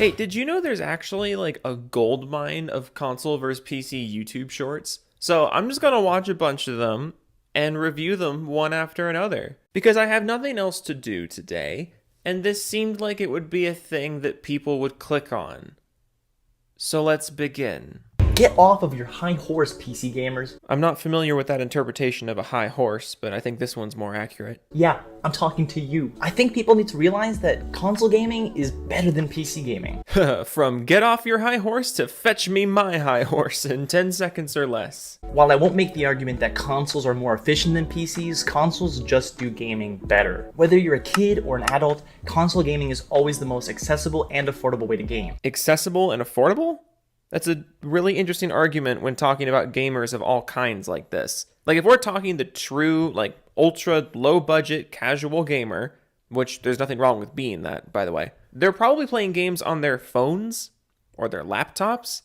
Hey, did you know there's actually like a gold mine of console versus PC YouTube shorts? So I'm just gonna watch a bunch of them and review them one after another because I have nothing else to do today, and this seemed like it would be a thing that people would click on. So let's begin. Get off of your high horse, PC gamers. I'm not familiar with that interpretation of a high horse, but I think this one's more accurate. Yeah, I'm talking to you. I think people need to realize that console gaming is better than PC gaming. From get off your high horse to fetch me my high horse in 10 seconds or less. While I won't make the argument that consoles are more efficient than PCs, consoles just do gaming better. Whether you're a kid or an adult, console gaming is always the most accessible and affordable way to game. Accessible and affordable? That's a really interesting argument when talking about gamers of all kinds like this. Like, if we're talking the true, like, ultra low budget casual gamer, which there's nothing wrong with being that, by the way, they're probably playing games on their phones or their laptops,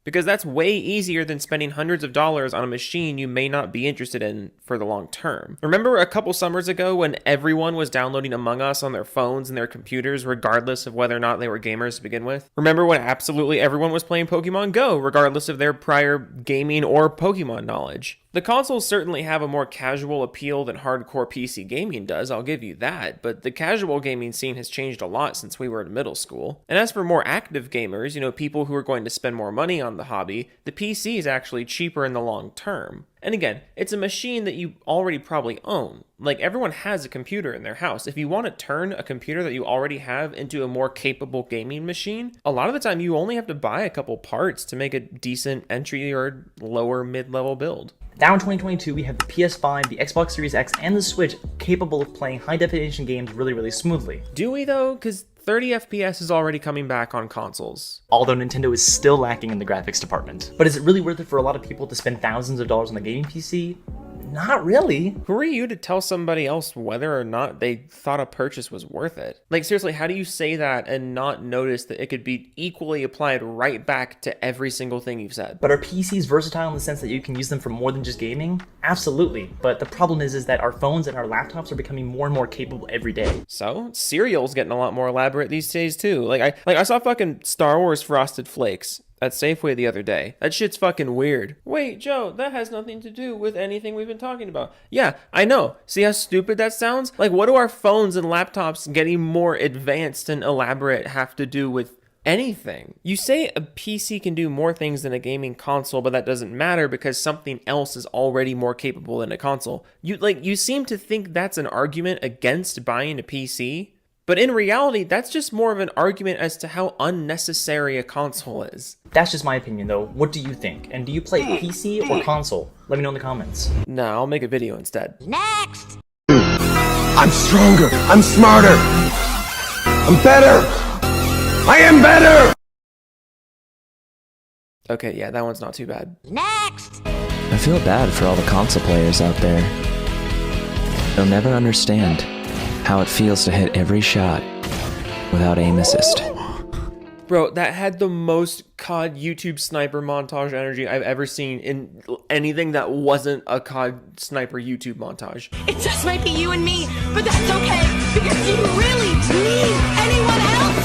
because that's way easier than spending hundreds of dollars on a machine you may not be interested in for the long term. Remember a couple summers ago when everyone was downloading Among Us on their phones and their computers regardless of whether or not they were gamers to begin with? Remember when absolutely everyone was playing Pokemon Go regardless of their prior gaming or Pokemon knowledge? The consoles certainly have a more casual appeal than hardcore PC gaming does, I'll give you that, but the casual gaming scene has changed a lot since we were in middle school. And as for more active gamers, people who are going to spend more money on the hobby, the PC is actually cheaper in the long term. And again, it's a machine that you already probably own. Like, everyone has a computer in their house. If you want to turn a computer that you already have into a more capable gaming machine, a lot of the time you only have to buy a couple parts to make a decent entry or lower mid-level build. Now in 2022, we have the PS5, the Xbox Series X, and the Switch capable of playing high-definition games really smoothly. Do we though? Because 30 FPS is already coming back on consoles. Although Nintendo is still lacking in the graphics department. But is it really worth it for a lot of people to spend thousands of dollars on a gaming PC? Not really. Who are you to tell somebody else whether or not they thought a purchase was worth it? Like, seriously, how do you say that and not notice that it could be equally applied right back to every single thing you've said? But are PCs versatile in the sense that you can use them for more than just gaming? Absolutely. But the problem is that our phones and our laptops are becoming more and more capable every day. So, cereal's getting a lot more elaborate these days too. I saw fucking Star Wars Frosted Flakes at Safeway the other day. That shit's fucking weird. Wait, Joe, that has nothing to do with anything we've been talking about. Yeah, I know. See how stupid that sounds? Like, what do our phones and laptops getting more advanced and elaborate have to do with anything? You say a PC can do more things than a gaming console, but that doesn't matter because something else is already more capable than a console. You seem to think that's an argument against buying a PC, but in reality, that's just more of an argument as to how unnecessary a console is. That's just my opinion though. What do you think? And do you play PC or console? Let me know in the comments. Nah, I'll make a video instead. Next! I'm stronger. I'm smarter. I'm better. I am better. Okay, yeah, that one's not too bad. Next! I feel bad for all the console players out there. They'll never understand how it feels to hit every shot without aim assist. Bro, that had the most COD YouTube sniper montage energy I've ever seen in anything that wasn't a COD sniper YouTube montage. It just might be you and me, but that's okay, because you really need anyone else!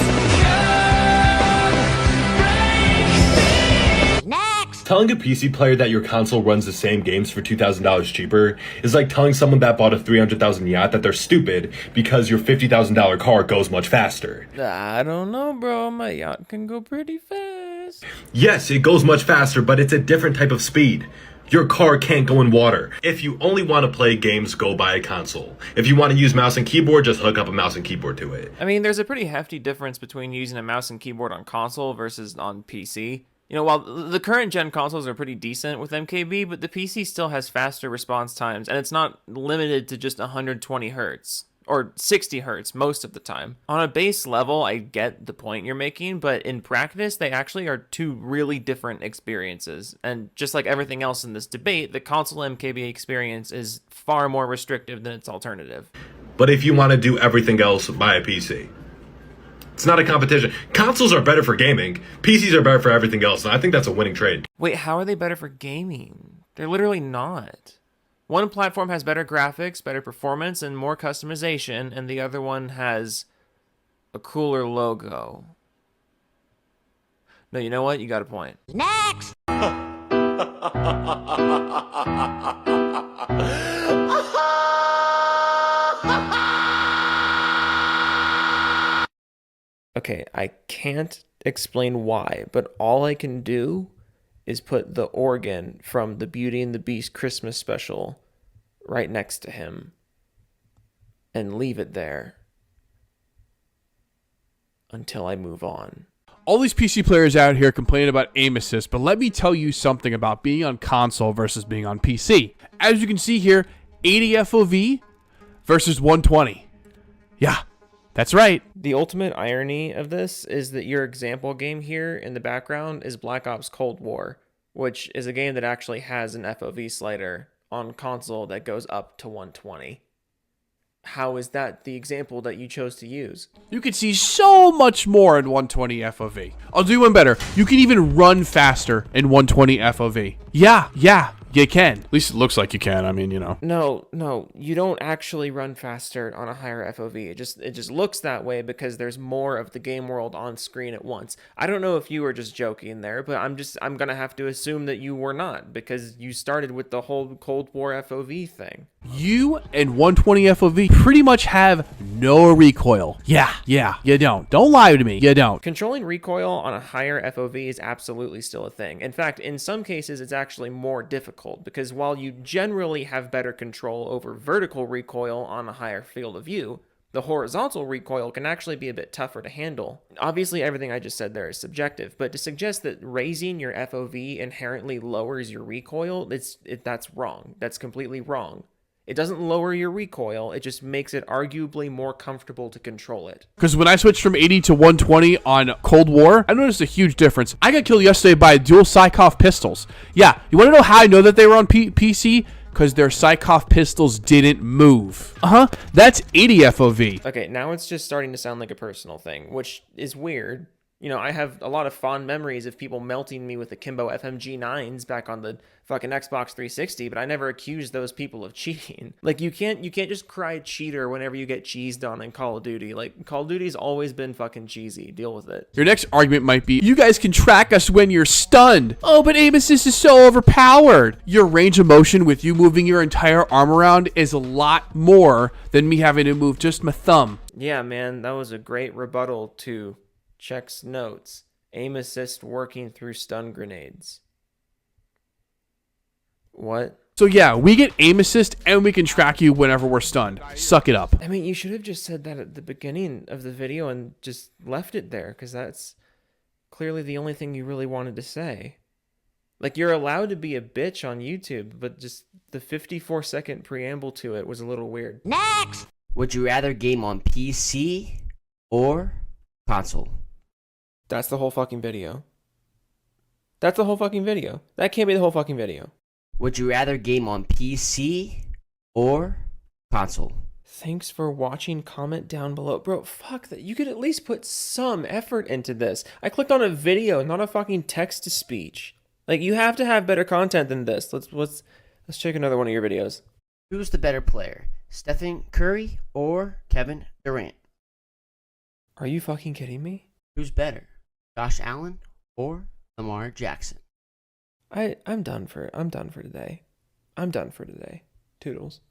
Next! Telling a PC player that your console runs the same games for $2,000 cheaper is like telling someone that bought a $300,000 yacht that they're stupid because your $50,000 car goes much faster. I don't know, bro. My yacht can go pretty fast. Yes, it goes much faster, but it's a different type of speed. Your car can't go in water. If you only want to play games, go buy a console. If you want to use mouse and keyboard, just hook up a mouse and keyboard to it. I mean, there's a pretty hefty difference between using a mouse and keyboard on console versus on PC. While the current gen consoles are pretty decent with MKB, but the PC still has faster response times, and it's not limited to just 120 hertz or 60 hertz most of the time. On a base level, I get the point you're making, but in practice, they actually are two really different experiences. And just like everything else in this debate, the console MKB experience is far more restrictive than its alternative. But if you want to do everything else, buy a PC. It's not a competition. Consoles are better for gaming. PCs are better for everything else, and I think that's a winning trade. Wait, how are they better for gaming? They're literally not. One platform has better graphics, better performance, and more customization, and the other one has a cooler logo. No, you know what? You got a point. Next! Okay, I can't explain why, but all I can do is put the organ from the Beauty and the Beast Christmas special right next to him and leave it there until I move on. All these PC players out here complaining about aim assist, but let me tell you something about being on console versus being on PC. As you can see here, 80 FOV versus 120. Yeah, that's right. The ultimate irony of this is that your example game here in the background is Black Ops Cold War, which is a game that actually has an FOV slider on console that goes up to 120. How is that the example that you chose to use? You can see so much more in 120 FOV. I'll do one better. You can even run faster in 120 FOV. Yeah, you can. At least it looks like you can. I mean, you know. No, you don't actually run faster on a higher FOV. It just looks that way because there's more of the game world on screen at once. I don't know if you were just joking there, but I'm gonna have to assume that you were not because you started with the whole Cold War FOV thing. You and 120 FOV pretty much have no recoil. Yeah, you don't. Don't lie to me. You don't. Controlling recoil on a higher FOV is absolutely still a thing. In fact, in some cases, it's actually more difficult because while you generally have better control over vertical recoil on a higher field of view, the horizontal recoil can actually be a bit tougher to handle. Obviously, everything I just said there is subjective, but to suggest that raising your FOV inherently lowers your recoil, that's wrong. That's completely wrong. It doesn't lower your recoil, it just makes it arguably more comfortable to control it. Because when I switched from 80 to 120 on Cold War, I noticed a huge difference. I got killed yesterday by dual Psychov pistols. Yeah, you want to know how I know that they were on PC? Because their Psychov pistols didn't move. That's 80 FOV. Okay, now it's just starting to sound like a personal thing, which is weird. You know, I have a lot of fond memories of people melting me with Akimbo FMG9s back on the fucking Xbox 360, but I never accused those people of cheating. Like, you can't just cry cheater whenever you get cheesed on in Call of Duty. Like, Call of Duty's always been fucking cheesy. Deal with it. Your next argument might be, you guys can track us when you're stunned. Oh, but aim assist is so overpowered. Your range of motion with you moving your entire arm around is a lot more than me having to move just my thumb. Yeah, man, that was a great rebuttal to Check's notes. Aim assist working through stun grenades. What? So yeah, we get aim assist and we can track you whenever we're stunned. Suck it up. I mean, you should have just said that at the beginning of the video and just left it there, because that's clearly the only thing you really wanted to say. Like, you're allowed to be a bitch on YouTube, but just the 54-second preamble to it was a little weird. Next! Would you rather game on PC or console? That's the whole fucking video. That's the whole fucking video. That can't be the whole fucking video. Would you rather game on PC or console? Thanks for watching. Comment down below. Bro, fuck that. You could at least put some effort into this. I clicked on a video, not a fucking text-to-speech. Like, you have to have better content than this. Let's check another one of your videos. Who's the better player, Stephen Curry or Kevin Durant? Are you fucking kidding me? Who's better, Josh Allen or Lamar Jackson? I'm done for today. I'm done for today. Toodles.